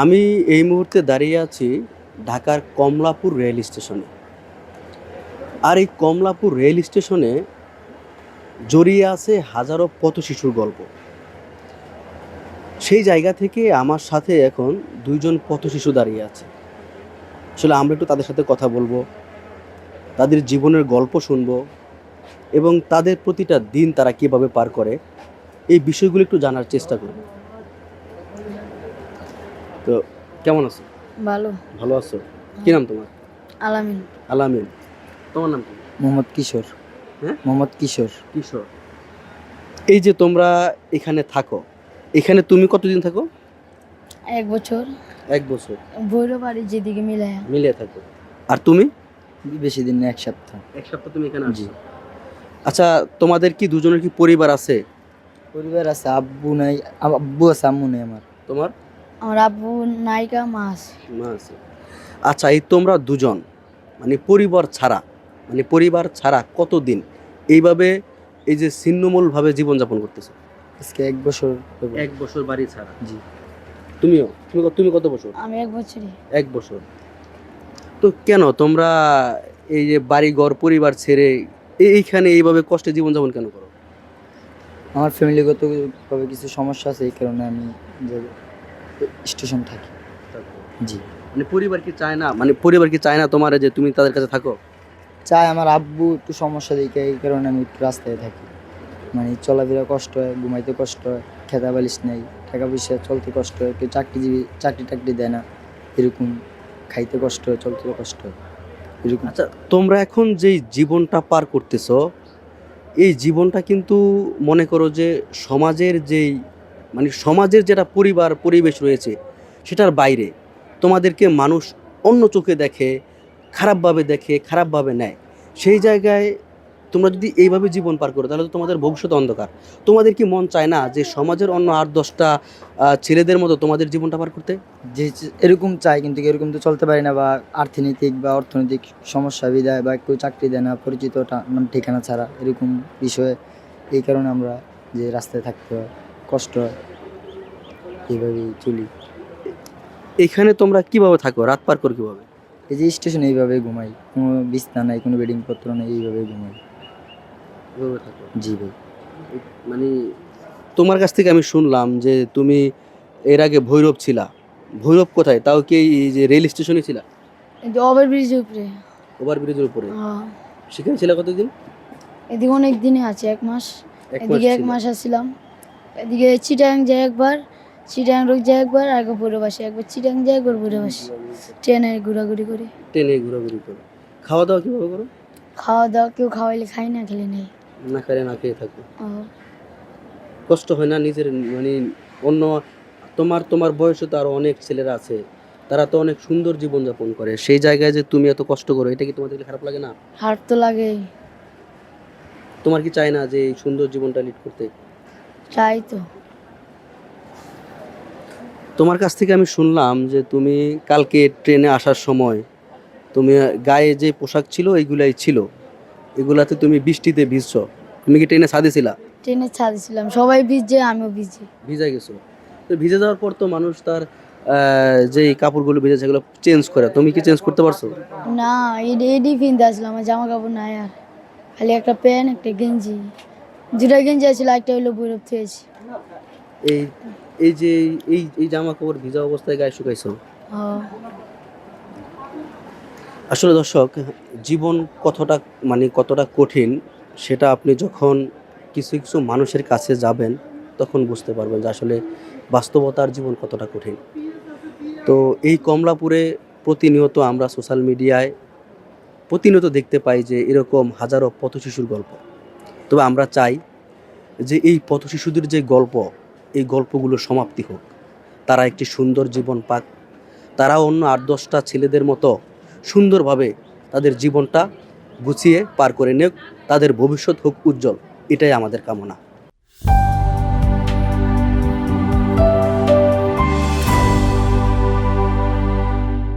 আমি এই মুহূর্তে দাঁড়িয়ে আছি ঢাকার কমলাপুর রেল স্টেশনে। আর এই কমলাপুর রেল স্টেশনে জড়িয়ে আছে হাজারো পথ শিশুর গল্প। সেই জায়গা থেকে আমার সাথে এখন দুইজন পথ শিশু দাঁড়িয়ে আছে। আসলে আমরা একটু তাদের সাথে কথা বলবো, তাদের জীবনের গল্প শুনবো এবং তাদের প্রতিটা দিন তারা কীভাবে পার করে এই বিষয়গুলো একটু জানার চেষ্টা করব। তো কেমন আছো? ভালো। ভালো আছো? কি নাম তোমার? আলামিন। আলামিন। তোমার নাম কি? মোহাম্মদ কিশোর। হ্যাঁ, মোহাম্মদ কিশোর। কিশোর। এই যে তোমরা এখানে থাকো, এখানে তুমি কতদিন থাকো? 1 বছর। 1 বছর ভৈরব বাড়ি যেদিকে মিলায়া। মিলে থাকো। আর তুমি? বেশি দিন না, 1 সপ্তাহ। 1 সপ্তাহ তুমি এখানে জি। আসছো। আচ্ছা, তোমাদের কি দুজনের কি পরিবার আছে? পরিবার আছে, আব্বু নাই, আব্বু আছে, আম্মু নেই আমার। তোমার? আমার আব্বু নায়িকা মা আছে। মা আছে। আচ্ছা, এই তোমরা দুজন মানে পরিবার ছাড়া কতদিন এইভাবে এই যে ছিন্নমূলভাবে জীবনযাপন করতেছো? আজকে 1 বছর হবে। 1 বছর বাড়ি ছাড়া। জি। তুমিও? তুমি কত বছর? আমি 1 বছরই। 1 বছর। তো কেন তোমরা এই যে বাড়িঘর পরিবার ছেড়ে এইখানে এইভাবে কষ্টে জীবনযাপন কেন করো? আমার ফ্যামিলিগতভাবে কিছু সমস্যা আছে, এই কারণে আমি স্টেশন থাকি। জি। মানে পরিবার কি চায় না তোমার যে তুমি তাদের কাছে থাকো? চাই, আমার আব্বু একটু সমস্যা দেখে এই কারণে আমি একটু রাস্তায় থাকি। মানে চলাফেরা কষ্ট হয়, ঘুমাইতে কষ্ট হয়, খেতা বালিশ নেই, টাকা পয়সা চলতে কষ্ট হয়, কেউ চাকরি টাকরি দেয় না, এরকম খাইতে কষ্ট হয়, চলতে কষ্ট হয় এরকম। আচ্ছা, তোমরা এখন যেই জীবনটা পার করতেছো এই জীবনটা কিন্তু মনে করো যে সমাজের যেটা পরিবেশ রয়েছে সেটার বাইরে তোমাদেরকে মানুষ অন্য চোখে দেখে, খারাপভাবে নেয়। সেই জায়গায় তোমরা যদি এইভাবে জীবন পার করো তাহলে তো তোমাদের ভবিষ্যৎ অন্ধকার। তোমাদের কি মন চায় না যে সমাজের অন্য 8-10টা ছেলেদের মতো তোমাদের জীবনটা পার করতে? যে এরকম চাই, কিন্তু এরকম তো চলতে পারি না, বা অর্থনৈতিক সমস্যা বিধায়, বা কেউ চাকরি দেয় না পরিচিত ঠিকানা ছাড়া, এরকম বিষয়ে এই কারণে আমরা যে রাস্তায় থাকতে হয়, কষ্ট হয়, এইভাবেই চলি। এখানে তোমরা কিভাবে থাকো, রাত পার করো কিভাবে? এই যে স্টেশনে এইভাবে ঘুমাই, কোনো বিছনা নাই, কোনো বেডিং পত্র নেই, এইভাবে ঘুমাই। কিভাবে থাকো? জি ভাই। মানে তোমার কাছ থেকে আমি শুনলাম যে তুমি এর আগে ভৈরব ছিলা। ভৈরব কোথায়? তাও কি এই যে রেল স্টেশনে ছিলা? এই যে ওভারব্রিজের উপরে। ওভারব্রিজের উপরে? হ্যাঁ। সেখানে ছিলা কতদিন? এদিকে অনেক দিনই আছে, 1 মাস। 1 মাস এদিকে 1 ছিলা। মাস আসছিলাম। এদিকে চিটাগাং যাই একবার, চিটাগাং রোড যাই একবার, আর একবার ভৈরব আসি, একবার চিটাগাং যাই একবার ভৈরব আসি। ট্রেনে ঘোরাঘুরি করি। ট্রেনে ঘোরাঘুরি করো। খাওয়া দাওয়া কিভাবে করো? খাওয়া দাওয়া কেউ খাওয়াইলে খাই, না খেলে নেই। না খেলে না খেয়ে থাকো। ও, কষ্ট হয় না নিজের মানে অন্য তোমার বয়সে তো আরো অনেক ছেলেরা আছে, তারা তো অনেক সুন্দর জীবনযাপন করে, সেই জায়গায় যে তুমি এত কষ্ট করো এটা কি তোমাদের খারাপ লাগে না? হার্ট তো লাগেই। তোমার কি চাই না যে এই সুন্দর জীবনটা লিড করতে? চাই তো। তোমার কাছ থেকে আমি শুনলাম যে তুমি কালকে ট্রেনে আসার সময় তুমি গায়ে যে পোশাক ছিল এইগুলাই ছিল, এগুলাতে তুমি বৃষ্টিতে ভিজছো। তুমি কি ট্রেনে ছাদে ছিলা? ট্রেনে ছাড়ছিলাম, সবাই ভিজে আমিও ভিজি। ভিজে গেছো? তো ভিজে যাওয়ার পর তো মানুষ তার যেই কাপড়গুলো ভিজে সেগুলো চেঞ্জ করে, তুমি কি চেঞ্জ করতে পারছো? না, এডি কিনতে আসলাম, আমার জামা কাপড় নাই আর, খালি একটা প্যান্ট একটা গেঞ্জি, 2টা গেঞ্জি আছিল, একটা হইলো বরফ থুয়েছি। এই এই যে এই জামা কাপড় ভিজা অবস্থায় গায়ে শুকাইছো? আসলে দর্শক, জীবন কতটা কঠিন সেটা আপনি যখন কিছু কিছু মানুষের কাছে যাবেন তখন বুঝতে পারবেন যে আসলে বাস্তবতার জীবন কতটা কঠিন। তো এই কমলাপুরে প্রতিনিয়ত আমরা সোশ্যাল মিডিয়ায় প্রতিনিয়ত দেখতে পাই যে এরকম হাজারো পথশিশুর গল্প। তবে আমরা চাই যে এই পথশিশুদের যে গল্প, এই গল্পগুলো সমাপ্তি হোক, তারা একটি সুন্দর জীবন পাক, তারাও অন্য 8-10টা ছেলেদের মতো সুন্দরভাবে তাদের জীবনটা গুছিয়ে পার করে নিক, তাদের ভবিষ্যৎ হোক উজ্জ্বল, এটাই আমাদের কামনা।